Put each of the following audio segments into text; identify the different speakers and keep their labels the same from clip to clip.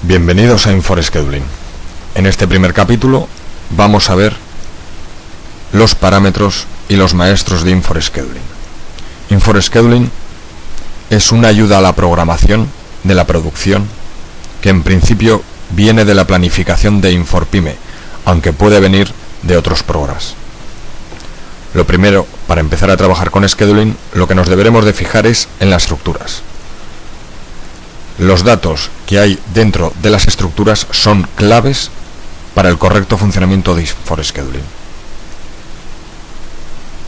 Speaker 1: Bienvenidos a InfoScheduling. En este primer capítulo vamos a ver los parámetros y los maestros de InfoScheduling. InfoScheduling es una ayuda a la programación de la producción que en principio viene de la planificación de InforPyme, aunque puede venir de otros programas. Lo primero, para empezar a trabajar con scheduling, lo que nos deberemos de fijar es en las estructuras. Los datos que hay dentro de las estructuras son claves para el correcto funcionamiento de InfoScheduling.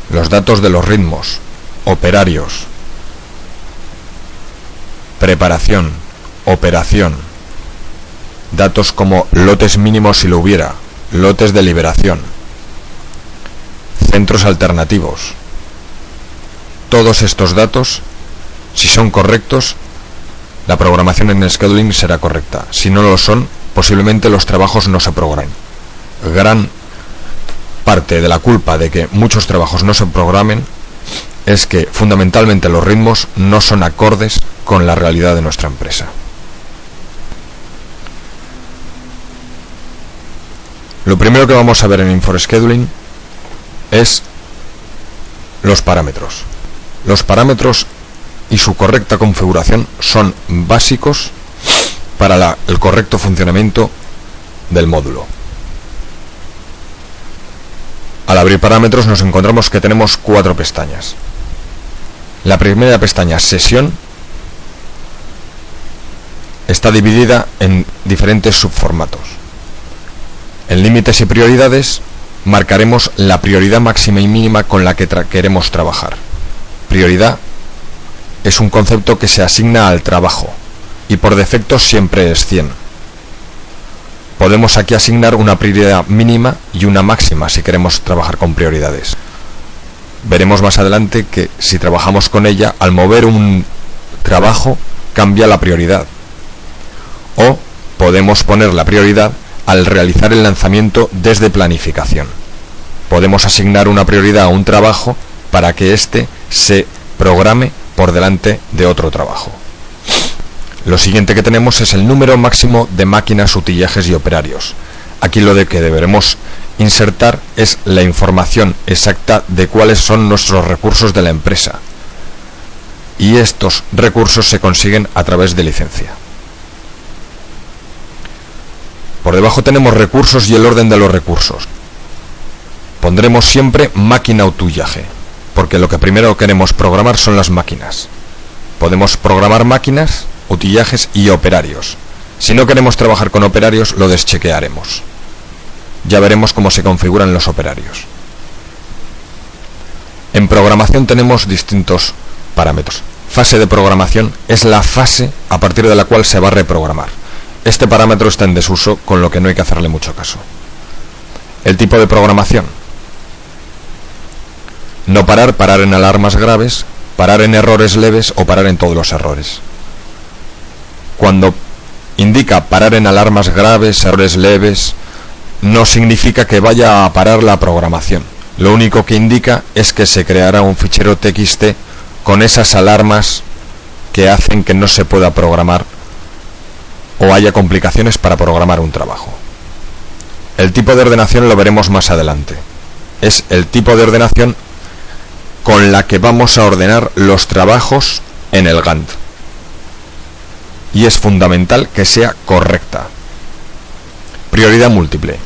Speaker 1: Los datos de los ritmos, operarios, preparación, operación, datos como lotes mínimos si lo hubiera, lotes de liberación, centros alternativos. Todos estos datos, si son correctos, la programación en el scheduling será correcta. Si no lo son, posiblemente los trabajos no se programen. Gran parte de la culpa de que muchos trabajos no se programen es que fundamentalmente los ritmos no son acordes con la realidad de nuestra empresa. Lo primero que vamos a ver en InfoScheduling es los parámetros. Los parámetros y su correcta configuración son básicos para el correcto funcionamiento del módulo. Al abrir parámetros nos encontramos que tenemos 4 pestañas. La primera pestaña, sesión, está dividida en diferentes subformatos. En límites y prioridades marcaremos la prioridad máxima y mínima con la que queremos trabajar. Prioridad es un concepto que se asigna al trabajo y por defecto siempre es 100. Podemos aquí asignar una prioridad mínima y una máxima si queremos trabajar con prioridades. Veremos más adelante que si trabajamos con ella, al mover un trabajo cambia la prioridad. O podemos poner la prioridad al realizar el lanzamiento desde planificación. Podemos asignar una prioridad a un trabajo para que éste se programe por delante de otro trabajo. Lo siguiente que tenemos es el número máximo de máquinas, utillajes y operarios. Aquí lo de que deberemos insertar es la información exacta de cuáles son nuestros recursos de la empresa. Y estos recursos se consiguen a través de licencia. Por debajo tenemos recursos y el orden de los recursos. Pondremos siempre máquina o utillaje, porque lo que primero queremos programar son las máquinas. Podemos programar máquinas, utillajes y operarios. Si no queremos trabajar con operarios, lo deschequearemos. Ya veremos cómo se configuran los operarios. En programación tenemos distintos parámetros. Fase de programación es la fase a partir de la cual se va a reprogramar. Este parámetro está en desuso, con lo que no hay que hacerle mucho caso. El tipo de programación. No parar, parar en alarmas graves, parar en errores leves o parar en todos los errores. Cuando indica parar en alarmas graves, errores leves, no significa que vaya a parar la programación. Lo único que indica es que se creará un fichero TXT con esas alarmas que hacen que no se pueda programar o haya complicaciones para programar un trabajo. El tipo de ordenación lo veremos más adelante. Es el tipo de ordenación con la que vamos a ordenar los trabajos en el Gantt. Y es fundamental que sea correcta. Prioridad múltiple.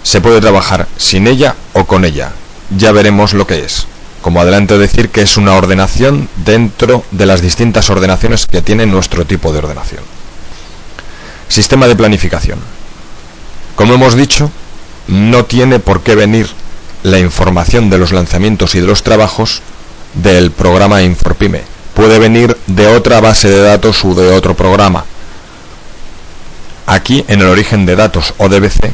Speaker 1: Se puede trabajar sin ella o con ella. Ya veremos lo que es. Como adelanto decir que es una ordenación dentro de las distintas ordenaciones que tiene nuestro tipo de ordenación. Sistema de planificación. Como hemos dicho, no tiene por qué venir la información de los lanzamientos y de los trabajos del programa InforPyme. Puede venir de otra base de datos u de otro programa. Aquí, en el origen de datos ODBC,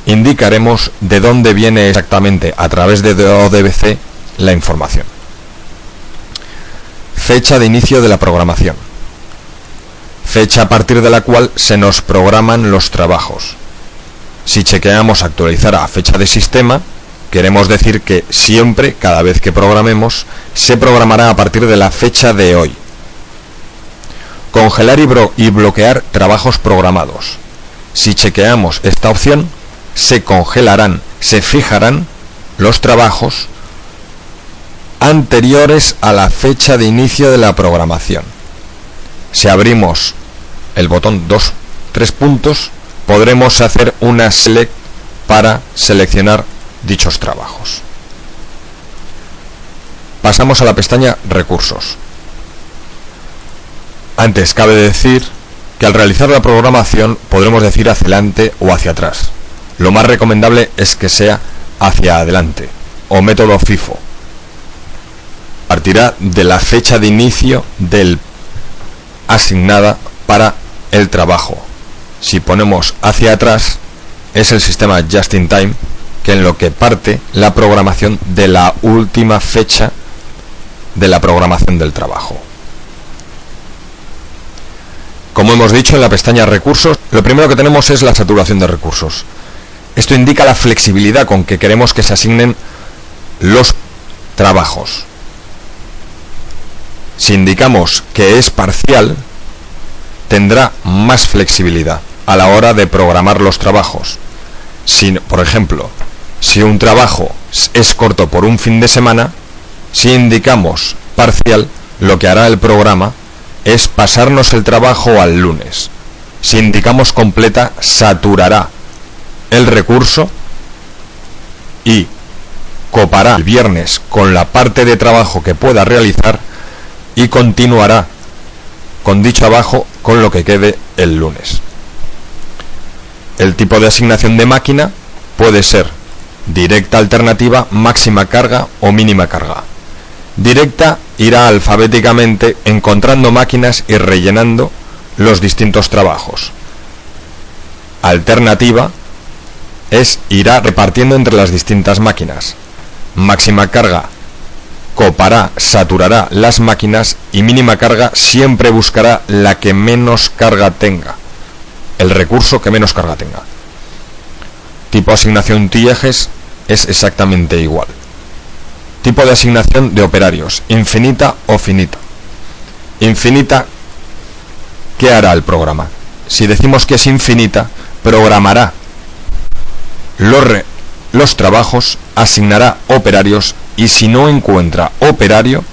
Speaker 1: indicaremos de dónde viene exactamente a través de ODBC la información. Fecha de inicio de la programación. Fecha a partir de la cual se nos programan los trabajos. Si chequeamos actualizar a fecha de sistema, queremos decir que siempre, cada vez que programemos, se programará a partir de la fecha de hoy. congelar y bloquear trabajos programados. Si chequeamos esta opción, se congelarán, se fijarán los trabajos anteriores a la fecha de inicio de la programación. Si abrimos el botón 3 puntos, podremos hacer una select para seleccionar dichos trabajos. Pasamos a la pestaña Recursos. Antes cabe decir que al realizar la programación podremos decir hacia adelante o hacia atrás. Lo más recomendable es que sea hacia adelante o método FIFO. Partirá de la fecha de inicio del asignada para el trabajo. Si ponemos hacia atrás, es el sistema Just in Time, que en lo que parte la programación de la última fecha de la programación del trabajo. Como hemos dicho, en la pestaña Recursos, lo primero que tenemos es la saturación de recursos. Esto indica la flexibilidad con que queremos que se asignen los trabajos. Si indicamos que es parcial, tendrá más flexibilidad a la hora de programar los trabajos. Si, por ejemplo, si un trabajo es corto por un fin de semana, si indicamos parcial, lo que hará el programa es pasarnos el trabajo al lunes. Si indicamos completa, saturará el recurso y copará el viernes con la parte de trabajo que pueda realizar y continuará con dicho trabajo con lo que quede el lunes. El tipo de asignación de máquina puede ser directa, alternativa, máxima carga o mínima carga. Directa irá alfabéticamente encontrando máquinas y rellenando los distintos trabajos. Alternativa irá repartiendo entre las distintas máquinas. Máxima carga copará, saturará las máquinas y mínima carga siempre buscará la que menos carga tenga, el recurso que menos carga tenga. Tipo de asignación TIEGES es exactamente igual. Tipo de asignación de operarios, infinita o finita. Infinita, ¿qué hará el programa? Si decimos que es infinita, programará los trabajos, asignará operarios y si no encuentra operario,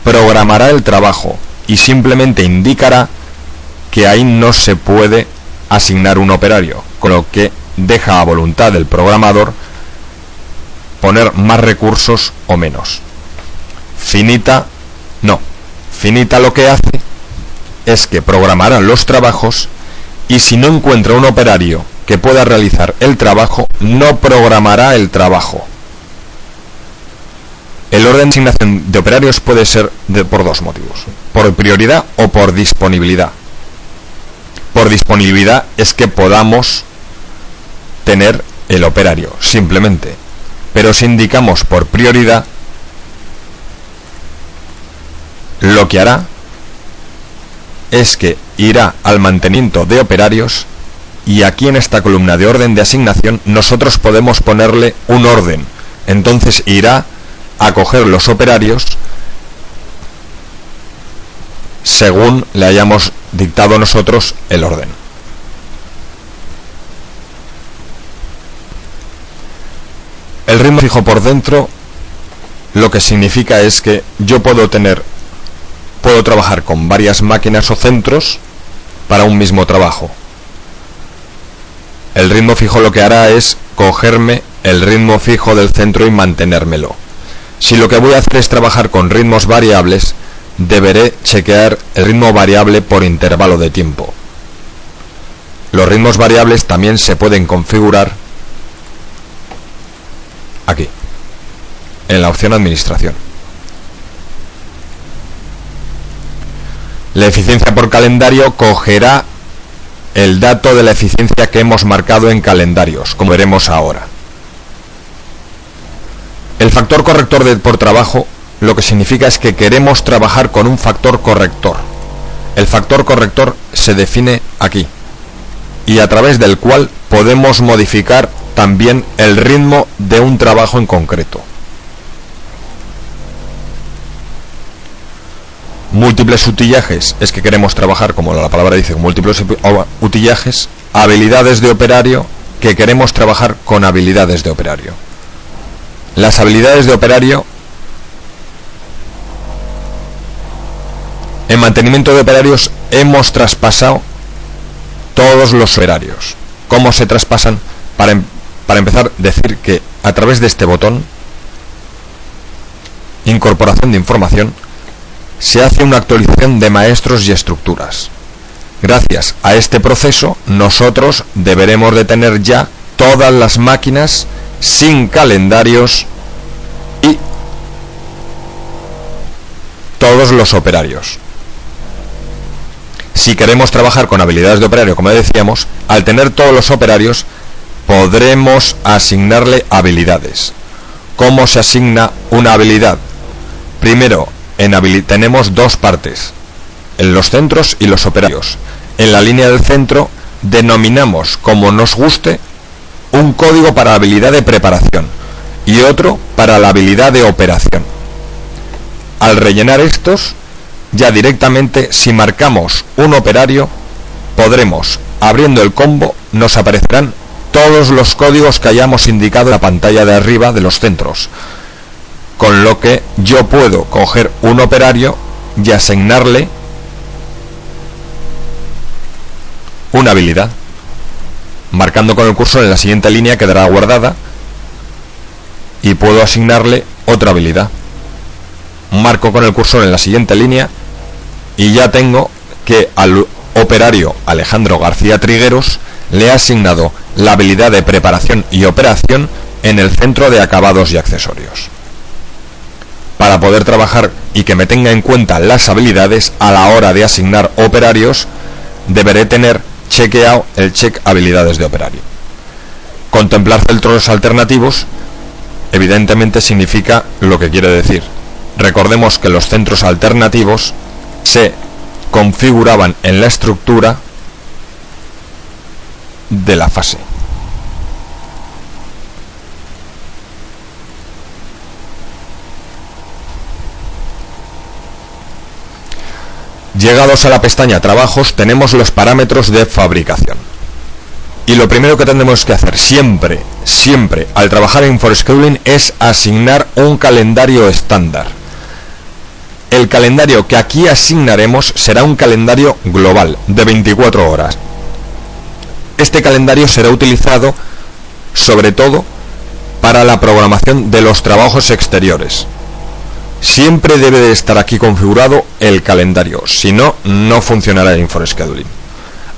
Speaker 1: programará el trabajo y simplemente indicará que ahí no se puede asignar un operario, con lo que deja a voluntad del programador poner más recursos o menos. Finita, no. Finita lo que hace es que programará los trabajos y si no encuentra un operario que pueda realizar el trabajo, no programará el trabajo. El orden de asignación de operarios puede ser por dos motivos: por prioridad o por disponibilidad. Por disponibilidad es que podamos tener el operario, simplemente. Pero si indicamos por prioridad, lo que hará es que irá al mantenimiento de operarios y aquí en esta columna de orden de asignación nosotros podemos ponerle un orden. Entonces irá a coger los operarios según le hayamos dictado nosotros el orden. El ritmo fijo por dentro lo que significa es que yo puedo trabajar con varias máquinas o centros para un mismo trabajo. El ritmo fijo lo que hará es cogerme el ritmo fijo del centro y mantenérmelo. Si lo que voy a hacer es trabajar con ritmos variables, deberé chequear el ritmo variable por intervalo de tiempo. Los ritmos variables también se pueden configurar aquí, en la opción Administración. La eficiencia por calendario cogerá el dato de la eficiencia que hemos marcado en calendarios, como veremos ahora. El factor corrector por trabajo lo que significa es que queremos trabajar con un factor corrector. El factor corrector se define aquí y a través del cual podemos modificar también el ritmo de un trabajo en concreto. múltiples utillajes es que queremos trabajar, como la palabra dice, con múltiples utillajes. Habilidades de operario, que queremos trabajar con habilidades de operario. Las habilidades de operario, en mantenimiento de operarios hemos traspasado todos los operarios. ¿Cómo se traspasan? Para empezar, decir que a través de este botón, incorporación de información, se hace una actualización de maestros y estructuras. Gracias a este proceso, nosotros deberemos de tener ya todas las máquinas sin calendarios y todos los operarios. Si queremos trabajar con habilidades de operario, como decíamos, al tener todos los operarios, podremos asignarle habilidades. ¿Cómo se asigna una habilidad? Primero, tenemos dos partes, en los centros y los operarios. En la línea del centro denominamos, como nos guste, un código para la habilidad de preparación y otro para la habilidad de operación. Al rellenar estos, ya directamente, si marcamos un operario, podremos, abriendo el combo, nos aparecerán todos los códigos que hayamos indicado en la pantalla de arriba de los centros, con lo que yo puedo coger un operario y asignarle una habilidad. Marcando con el cursor en la siguiente línea quedará guardada y puedo asignarle otra habilidad. Marco con el cursor en la siguiente línea y ya tengo que al operario Alejandro García Trigueros le he asignado la habilidad de preparación y operación en el centro de acabados y accesorios. Para poder trabajar y que me tenga en cuenta las habilidades a la hora de asignar operarios, deberé tener chequeado el check habilidades de operario. Contemplar centros alternativos evidentemente significa lo que quiere decir. Recordemos que los centros alternativos se configuraban en la estructura de la fase. Llegados a la pestaña Trabajos, tenemos los parámetros de fabricación. Y lo primero que tendremos que hacer siempre al trabajar en InfoScheduling es asignar un calendario estándar. El calendario que aquí asignaremos será un calendario global de 24 horas. Este calendario será utilizado sobre todo para la programación de los trabajos exteriores. Siempre debe de estar aquí configurado el calendario, si no, no funcionará el InfoScheduling.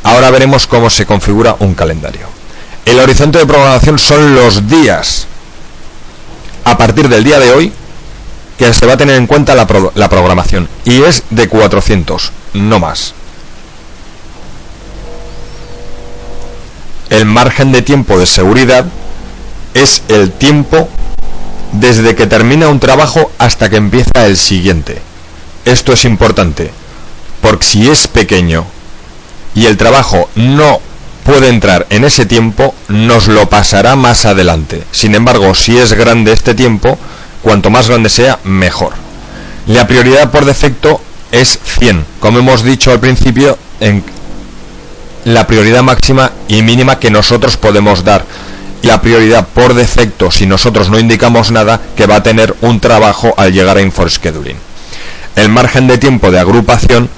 Speaker 1: Ahora veremos cómo se configura un calendario. El horizonte de programación son los días a partir del día de hoy que se va a tener en cuenta la programación, y es de 400, no más. El margen de tiempo de seguridad es el tiempo desde que termina un trabajo hasta que empieza el siguiente. Esto es importante, porque si es pequeño y el trabajo no puede entrar en ese tiempo, nos lo pasará más adelante. Sin embargo, si es grande este tiempo, cuanto más grande sea, mejor. La prioridad por defecto es 100, como hemos dicho al principio, en la prioridad máxima y mínima que nosotros podemos dar. La prioridad por defecto, si nosotros no indicamos nada, que va a tener un trabajo al llegar a InfoScheduling. El margen de tiempo de agrupación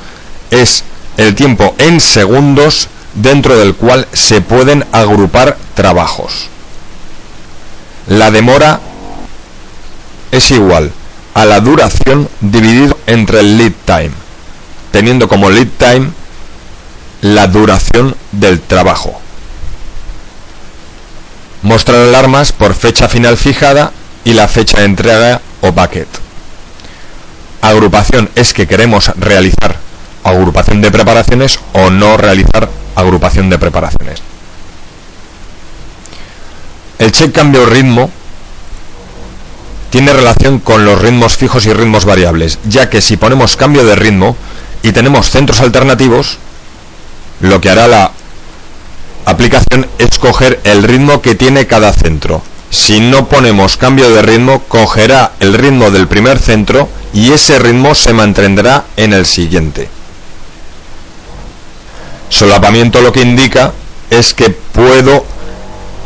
Speaker 1: es el tiempo en segundos dentro del cual se pueden agrupar trabajos. La demora es igual a la duración dividido entre el lead time, teniendo como lead time la duración del trabajo. Mostrar alarmas por fecha final fijada y la fecha de entrega o bucket. Agrupación es que queremos realizar agrupación de preparaciones o no realizar agrupación de preparaciones. El check cambio ritmo tiene relación con los ritmos fijos y ritmos variables, ya que si ponemos cambio de ritmo y tenemos centros alternativos, lo que hará la aplicación es coger el ritmo que tiene cada centro. Si no ponemos cambio de ritmo, cogerá el ritmo del primer centro y ese ritmo se mantendrá en el siguiente. Solapamiento lo que indica es que puedo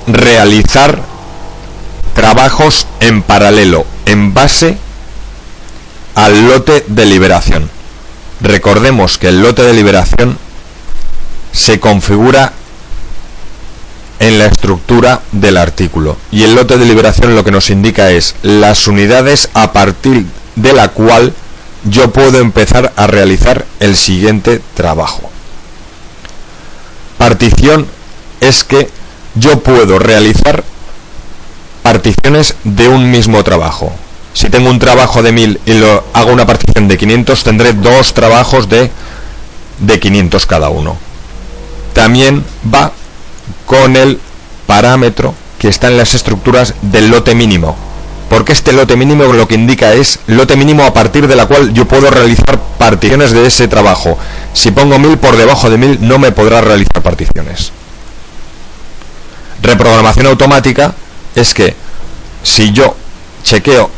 Speaker 1: realizar trabajos en paralelo en base al lote de liberación. Recordemos que el lote de liberación se configura en la estructura del artículo, y el lote de liberación lo que nos indica es las unidades a partir de la cual yo puedo empezar a realizar el siguiente trabajo. Partición es que yo puedo realizar particiones de un mismo trabajo. Si tengo un trabajo de 1000 y lo hago una partición de 500, tendré dos trabajos de 500 cada uno. También va con el parámetro que está en las estructuras del lote mínimo, porque este lote mínimo lo que indica es lote mínimo a partir de la cual yo puedo realizar particiones de ese trabajo. Si pongo 1000 por debajo de 1000 no me podrá realizar particiones. Reprogramación automática es que si yo chequeo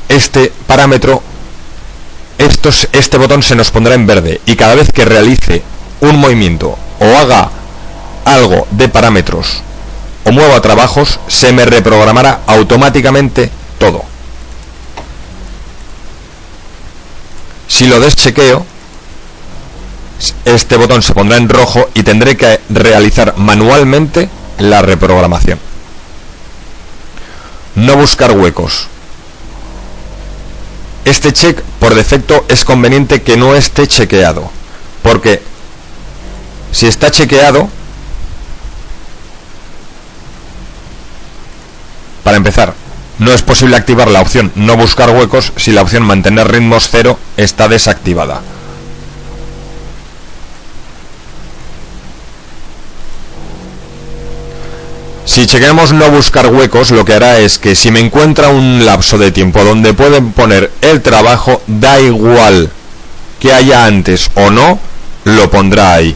Speaker 1: este parámetro, este botón se nos pondrá en verde, y cada vez que realice un movimiento o haga algo de parámetros o mueva trabajos, se me reprogramará automáticamente todo. Si lo deschequeo, este botón se pondrá en rojo y tendré que realizar manualmente la reprogramación. No buscar huecos. Este check por defecto es conveniente que no esté chequeado, porque si está chequeado, para empezar, no es posible activar la opción no buscar huecos si la opción mantener ritmos 0 está desactivada. Si chequeamos no buscar huecos, lo que hará es que si me encuentra un lapso de tiempo donde pueden poner el trabajo, da igual que haya antes o no, lo pondrá ahí.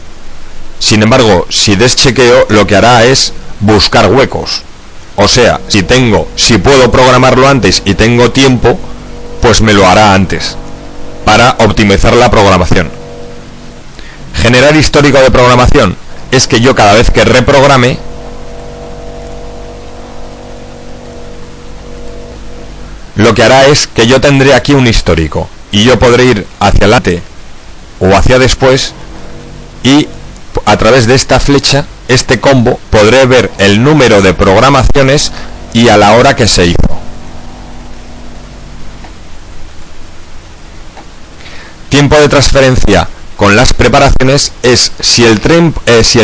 Speaker 1: Sin embargo, si deschequeo, lo que hará es buscar huecos. O sea, si puedo programarlo antes y tengo tiempo, pues me lo hará antes, para optimizar la programación. Generar histórico de programación es que yo cada vez que reprograme, lo que hará es que yo tendré aquí un histórico, y yo podré ir hacia adelante o hacia después, y a través de esta flecha, este combo, podré ver el número de programaciones y a la hora que se hizo. Tiempo de transferencia con las preparaciones es si el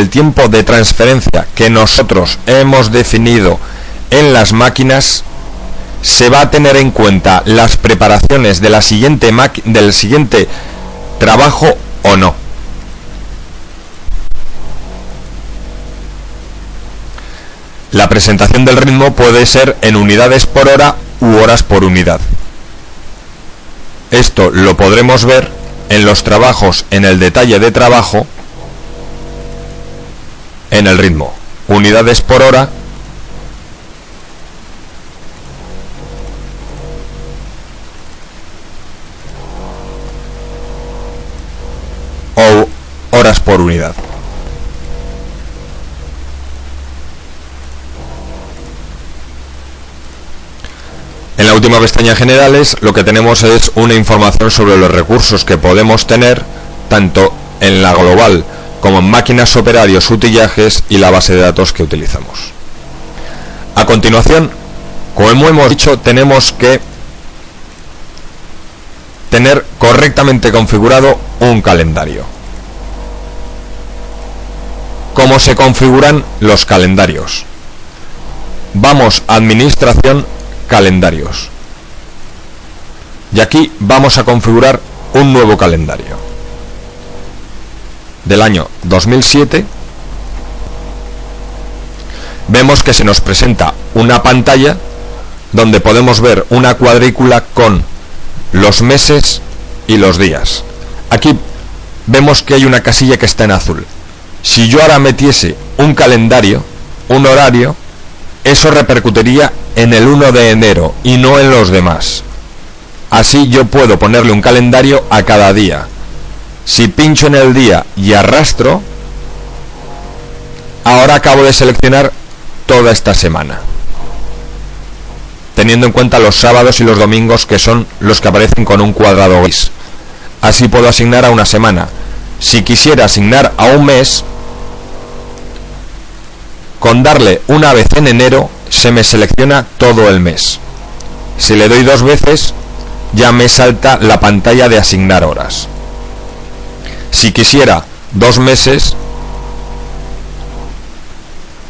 Speaker 1: tiempo de transferencia que nosotros hemos definido en las máquinas se va a tener en cuenta las preparaciones de del siguiente trabajo o no. La presentación del ritmo puede ser en unidades por hora u horas por unidad. Esto lo podremos ver en los trabajos, en el detalle de trabajo, en el ritmo. Unidades por hora o horas por unidad. En la última pestaña generales lo que tenemos es una información sobre los recursos que podemos tener tanto en la global como en máquinas, operarios, utillajes y la base de datos que utilizamos. A continuación, como hemos dicho, tenemos que tener correctamente configurado un calendario. ¿Cómo se configuran los calendarios? Vamos a Administración, Calendarios. Y aquí vamos a configurar un nuevo calendario del año 2007. Vemos que se nos presenta una pantalla donde podemos ver una cuadrícula con los meses y los días. Aquí vemos que hay una casilla que está en azul. Si yo ahora metiese un calendario, un horario, eso repercutiría en el 1 de enero y no en los demás. Así yo puedo ponerle un calendario a cada día. Si pincho en el día y arrastro, ahora acabo de seleccionar toda esta semana, teniendo en cuenta los sábados y los domingos, que son los que aparecen con un cuadrado gris. Así puedo asignar a una semana. Si quisiera asignar a un mes, con darle una vez en enero se me selecciona todo el mes. Si le doy 2 veces, ya me salta la pantalla de asignar horas. Si quisiera 2 meses,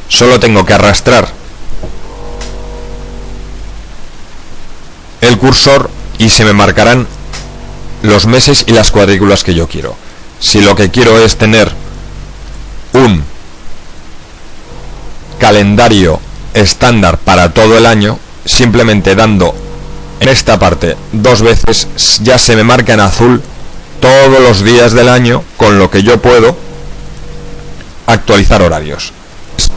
Speaker 1: solo tengo que arrastrar el cursor y se me marcarán los meses y las cuadrículas que yo quiero. Si lo que quiero es tener un calendario estándar para todo el año, simplemente dando en esta parte 2 veces ya se me marca en azul todos los días del año, con lo que yo puedo actualizar horarios. Es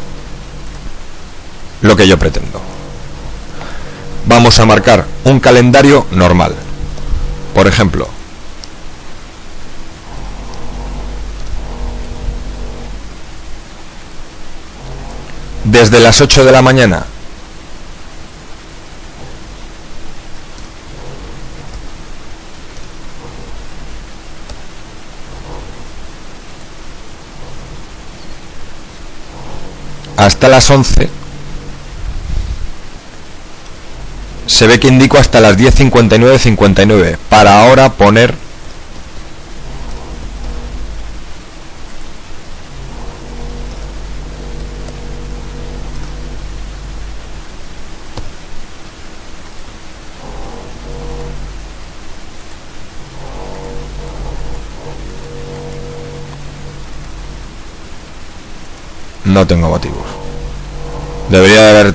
Speaker 1: lo que yo pretendo. Vamos a marcar un calendario normal. Por ejemplo, desde las 8 de la mañana hasta las 11, se ve que indico hasta las 10:59:59 para ahora poner no tengo motivos. Debería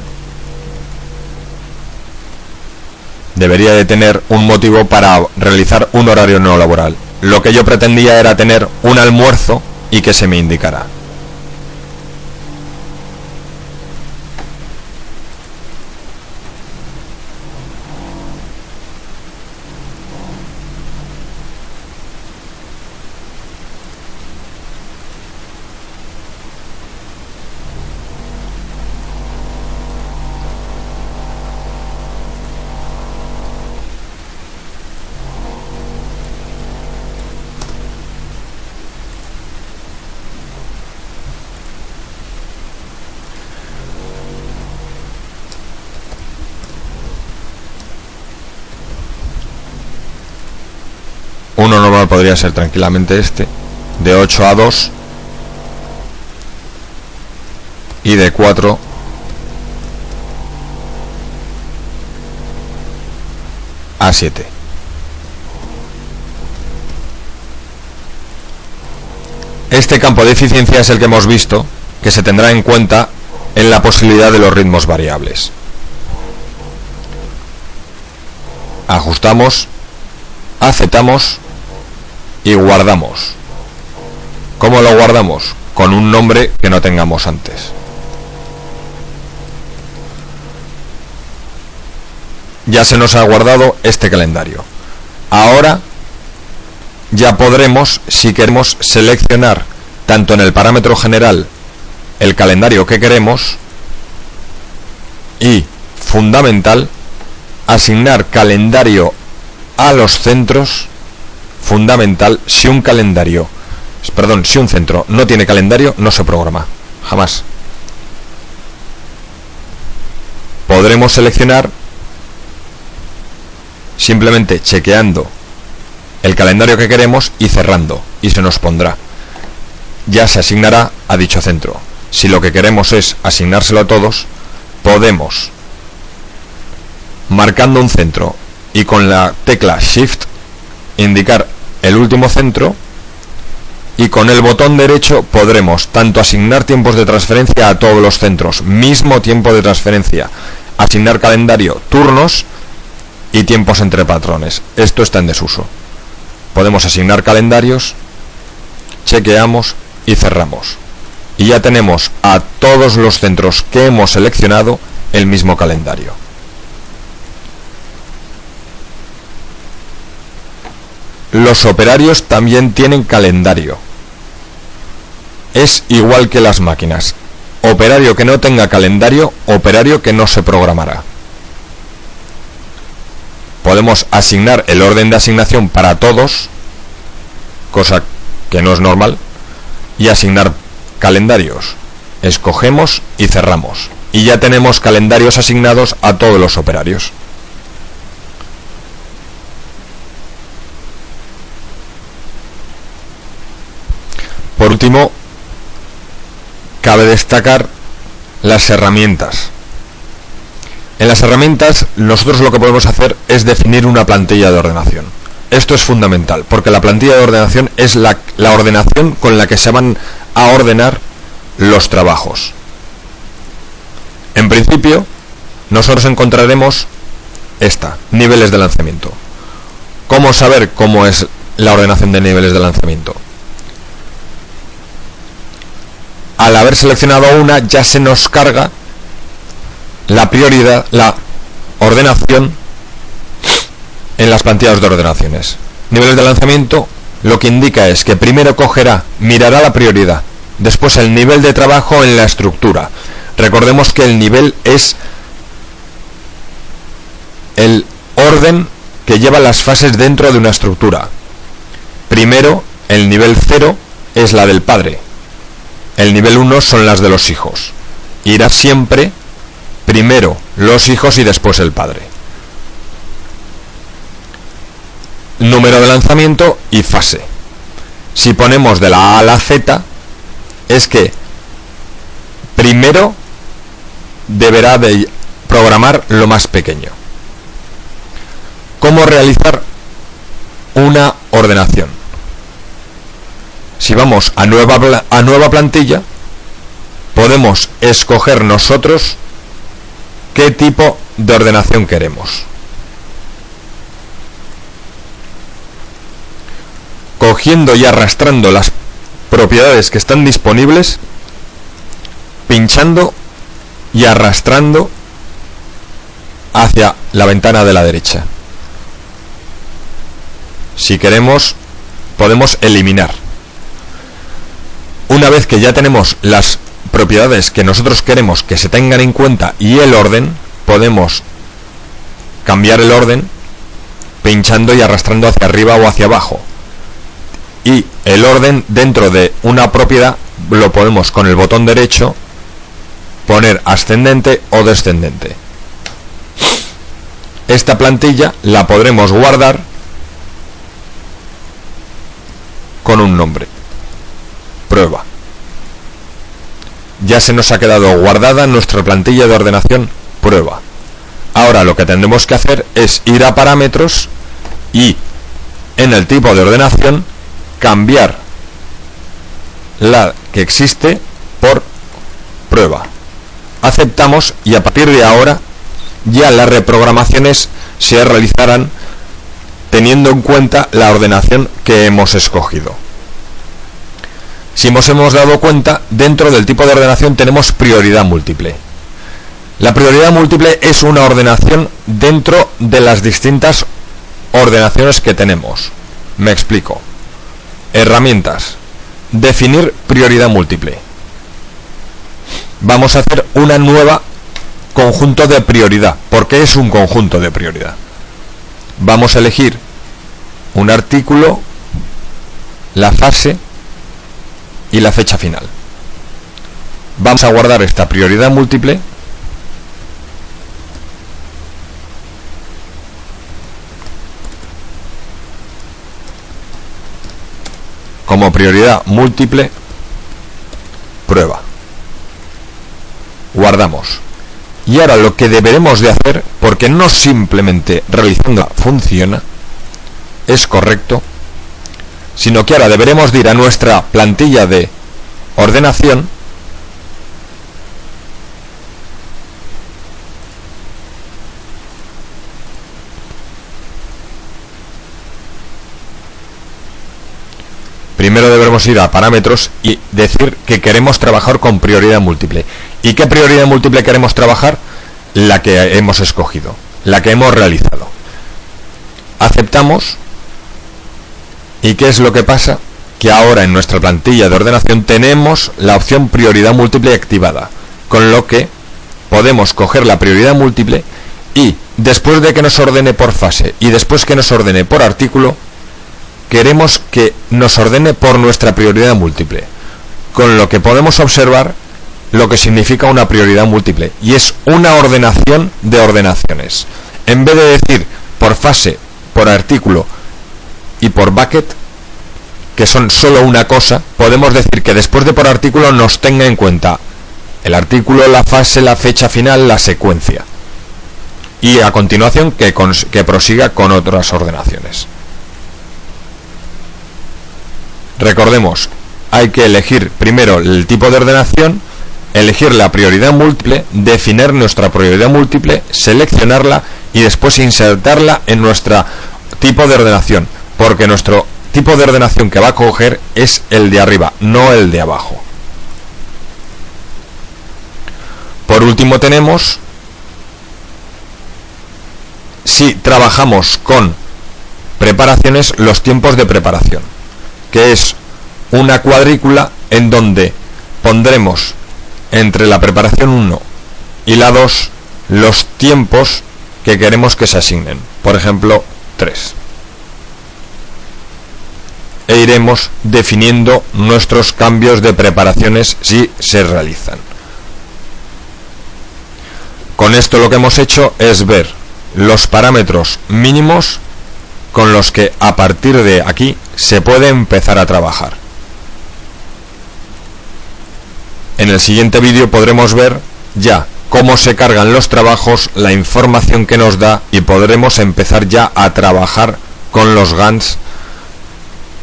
Speaker 1: de tener un motivo para realizar un horario no laboral. Lo que yo pretendía era tener un almuerzo y que se me indicara. Uno normal podría ser tranquilamente este, de 8 a 2 y de 4 a 7. Este campo de eficiencia es el que hemos visto, que se tendrá en cuenta en la posibilidad de los ritmos variables. Ajustamos, aceptamos y guardamos. ¿Cómo lo guardamos? Con un nombre que no tengamos antes. Ya se nos ha guardado este calendario. Ahora ya podremos, si queremos, seleccionar tanto en el parámetro general el calendario que queremos y, fundamental, asignar calendario a los centros. Fundamental, si un centro no tiene calendario, no se programa, jamás. Podremos seleccionar simplemente chequeando el calendario que queremos y cerrando, y se nos pondrá. Ya se asignará a dicho centro. Si lo que queremos es asignárselo a todos, podemos, marcando un centro y con la tecla Shift, indicar el último centro, y con el botón derecho podremos tanto asignar tiempos de transferencia a todos los centros, mismo tiempo de transferencia, asignar calendario, turnos y tiempos entre patrones. Esto está en desuso. Podemos asignar calendarios, chequeamos y cerramos. Y ya tenemos a todos los centros que hemos seleccionado el mismo calendario. los operarios también tienen calendario. Es igual que las máquinas. Operario que no tenga calendario, operario que no se programará. Podemos asignar el orden de asignación para todos, cosa que no es normal, y asignar calendarios. Escogemos y cerramos. Y ya tenemos calendarios asignados a todos los operarios. Por último, cabe destacar las herramientas. En las herramientas, nosotros lo que podemos hacer es definir una plantilla de ordenación. Esto es fundamental, porque la plantilla de ordenación es la ordenación con la que se van a ordenar los trabajos. En principio, nosotros encontraremos niveles de lanzamiento. ¿Cómo saber cómo es la ordenación de niveles de lanzamiento? Al haber seleccionado una, ya se nos carga la prioridad, la ordenación en las plantillas de ordenaciones. Niveles de lanzamiento lo que indica es que primero mirará la prioridad, después el nivel de trabajo en la estructura. Recordemos que el nivel es el orden que lleva las fases dentro de una estructura. Primero, el nivel 0 es la del padre. El nivel 1 son las de los hijos. Irá siempre primero los hijos y después el padre. Número de lanzamiento y fase. Si ponemos de la A a la Z, es que primero deberá de programar lo más pequeño. ¿Cómo realizar una ordenación? Si vamos a nueva plantilla, podemos escoger nosotros qué tipo de ordenación queremos. Cogiendo y arrastrando las propiedades que están disponibles, pinchando y arrastrando hacia la ventana de la derecha. Si queremos, podemos eliminar. Una vez que ya tenemos las propiedades que nosotros queremos que se tengan en cuenta y el orden, podemos cambiar el orden pinchando y arrastrando hacia arriba o hacia abajo. Y el orden dentro de una propiedad lo podemos con el botón derecho poner ascendente o descendente. Esta plantilla la podremos guardar con un nombre. Prueba. Ya se nos ha quedado guardada nuestra plantilla de ordenación prueba. Ahora lo que tendremos que hacer es ir a parámetros y en el tipo de ordenación cambiar la que existe por prueba. Aceptamos y a partir de ahora ya las reprogramaciones se realizarán teniendo en cuenta la ordenación que hemos escogido. Si nos hemos dado cuenta, dentro del tipo de ordenación tenemos prioridad múltiple. La prioridad múltiple es una ordenación dentro de las distintas ordenaciones que tenemos. Me explico. Herramientas. Definir prioridad múltiple. Vamos a hacer una nueva conjunto de prioridad. ¿Por qué es un conjunto de prioridad? Vamos a elegir un artículo, la fase y la fecha final. Vamos a guardar esta prioridad múltiple como prioridad múltiple prueba. Guardamos. Y ahora lo que deberemos de hacer, porque no simplemente realizando funciona, es correcto, sino que ahora deberemos de ir a nuestra plantilla de ordenación primero deberemos ir a parámetros y decir que queremos trabajar con prioridad múltiple. ¿Y qué prioridad múltiple queremos trabajar? La que hemos escogido, la que hemos realizado. Aceptamos ¿Y qué es lo que pasa? Que ahora en nuestra plantilla de ordenación tenemos la opción prioridad múltiple activada, con lo que podemos coger la prioridad múltiple y después de que nos ordene por fase y después que nos ordene por artículo, queremos que nos ordene por nuestra prioridad múltiple, con lo que podemos observar lo que significa una prioridad múltiple, y es una ordenación de ordenaciones. En vez de decir por fase, por artículo y por bucket, que son solo una cosa, podemos decir que después de por artículo nos tenga en cuenta el artículo, la fase, la fecha final, la secuencia, y a continuación que prosiga con otras ordenaciones. Recordemos, hay que elegir primero el tipo de ordenación, elegir la prioridad múltiple, definir nuestra prioridad múltiple, seleccionarla y después insertarla en nuestro tipo de ordenación, porque nuestro tipo de ordenación que va a coger es el de arriba, no el de abajo. Por último tenemos, si trabajamos con preparaciones, los tiempos de preparación, que es una cuadrícula en donde pondremos entre la preparación 1 y la 2 los tiempos que queremos que se asignen, por ejemplo 3, e iremos definiendo nuestros cambios de preparaciones si se realizan. Con esto lo que hemos hecho es ver los parámetros mínimos con los que a partir de aquí se puede empezar a trabajar. En el siguiente vídeo podremos ver ya cómo se cargan los trabajos, la información que nos da, y podremos empezar ya a trabajar con los Gantts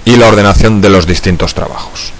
Speaker 1: y la ordenación de los distintos trabajos.